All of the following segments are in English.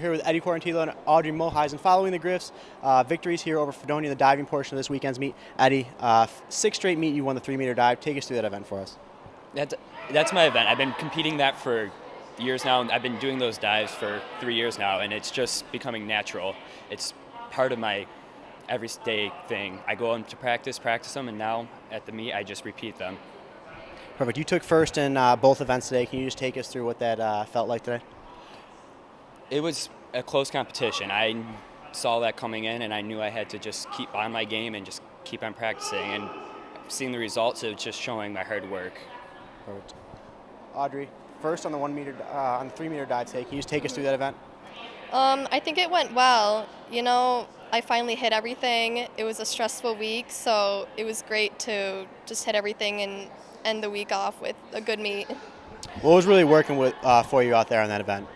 here with Eddie Quarantillo and Audrey Mulheisen following the Griffs victories here over Fredonia in the diving portion of this weekend's meet. Eddie, sixth straight meet, you won the 3-meter dive. Take us through that event for us. That's my event. I've been competing that for years now, and I've been doing those dives for 3 years now, and it's just becoming natural. It's part of my everyday thing. I go into practice them, and now at the meet, I just repeat them. Perfect. You took first in both events today. Can you just take us through what that felt like today? It was a close competition. I saw that coming in, and I knew I had to just keep on my game and just keep on practicing. And seeing the results, it was just showing my hard work. Perfect. Audrey, first on the 3-meter dive today. Can you just take us through that event? I think it went well. You know, I finally hit everything. It was a stressful week, so it was great to just hit everything and end the week off with a good meet. What was really working for you out there on that event?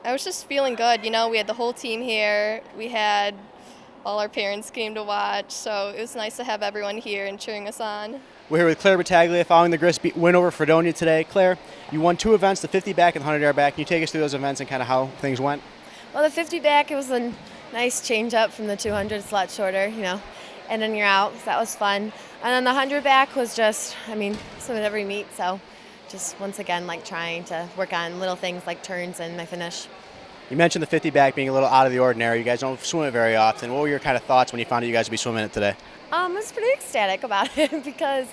I was just feeling good. You know, we had the whole team here. We had all our parents came to watch, so it was nice to have everyone here and cheering us on. We're here with Claire Battaglia following the Griffs win over Fredonia today. Claire, you won 2 events, the 50 back and the 100-yard back. Can you take us through those events and kind of how things went? Well, the 50 back, it was a nice change up from the 200. It's a lot shorter, you know, and then you're out, so that was fun. And then the 100 back was just, some of every meet, so just once again, like trying to work on little things like turns and my finish. You mentioned the 50 back being a little out of the ordinary. You guys don't swim it very often. What were your kind of thoughts when you found out you guys would be swimming it today? I was pretty ecstatic about it because,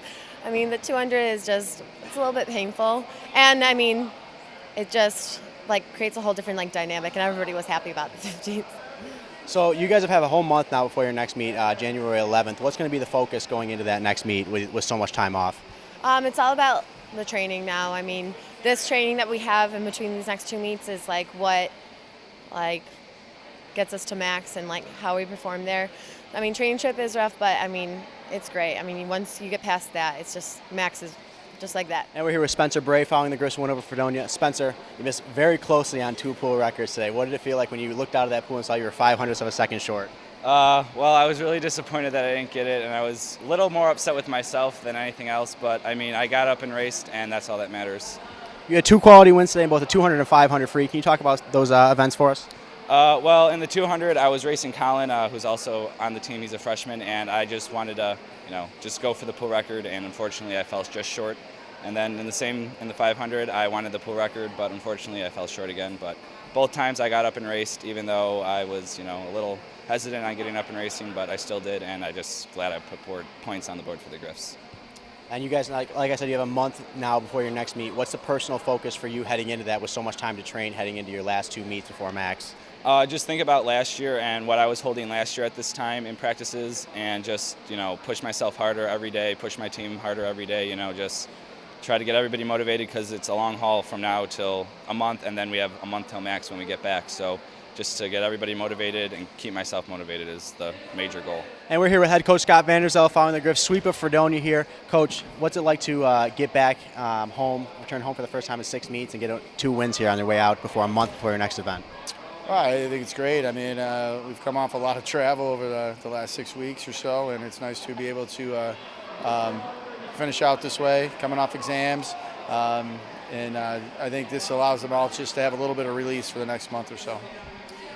the 200 is just, it's a little bit painful. And, it just, creates a whole different, dynamic, and everybody was happy about the 50s. So you guys have a whole month now before your next meet, January 11th. What's going to be the focus going into that next meet with so much time off? It's all about the training now. This training that we have in between these next 2 meets is what gets us to max and how we perform there. Training trip is rough, but it's great. Once you get past that, it's just max is just like that. And we're here with Spencer Bray following the Griffs win over Fredonia. Spencer, you missed very closely on 2 pool records today. What did it feel like when you looked out of that pool and saw you were 0.05 of a second short? Well, I was really disappointed that I didn't get it, and I was a little more upset with myself than anything else, but I got up and raced, and that's all that matters. You had 2 quality wins today in both the 200 and 500 free. Can you talk about those events for us? Well, in the 200, I was racing Colin, who's also on the team. He's a freshman, and I just wanted to, just go for the pool record, and unfortunately I fell just short. And then in the 500, I wanted the pool record, but unfortunately I fell short again. But both times I got up and raced, even though I was, a little hesitant on getting up and racing, but I still did, and I just glad I put points on the board for the Griffs. And you guys, like I said, you have a month now before your next meet. What's the personal focus for you heading into that with so much time to train heading into your last 2 meets before max? Just think about last year and what I was holding last year at this time in practices, and just, push myself harder every day, push my team harder every day, just try to get everybody motivated, because it's a long haul from now till a month, and then we have a month till max when we get back. So just to get everybody motivated and keep myself motivated is the major goal. And we're here with head coach Scott Vanderzell following the Griffs sweep of Fredonia here. Coach, what's it like to get back home, return home for the first time in 6 meets and get 2 wins here on their way out before a month before your next event? Well, I think it's great. We've come off a lot of travel over the last 6 weeks or so, and it's nice to be able to finish out this way, coming off exams. And I think this allows them all just to have a little bit of release for the next month or so.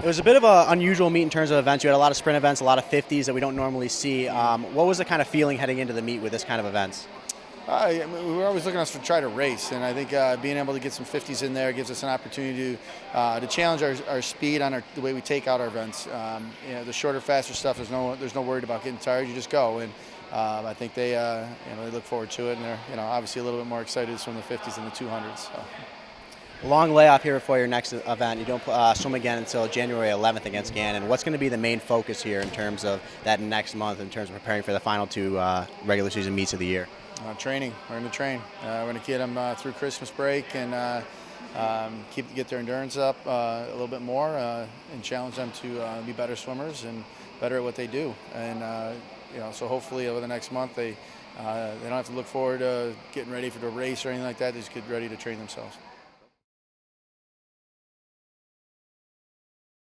It was a bit of an unusual meet in terms of events. You had a lot of sprint events, a lot of 50s that we don't normally see. What was the kind of feeling heading into the meet with this kind of events? We're always looking to try to race, and I think being able to get some 50s in there gives us an opportunity to challenge our speed on the way we take out our events. The shorter, faster stuff, there's no worry about getting tired. You just go, and I think they look forward to it, and they're obviously a little bit more excited from the 50s and the 200s. So. Long layoff here before your next event. You don't swim again until January 11th against Gannon. What's going to be the main focus here in terms of that next month, in terms of preparing for the final 2 regular season meets of the year? Training. We're going to train. We're going to get them through Christmas break and get their endurance up a little bit more and challenge them to be better swimmers and better at what they do. And so hopefully over the next month they don't have to look forward to getting ready for the race or anything like that. They just get ready to train themselves.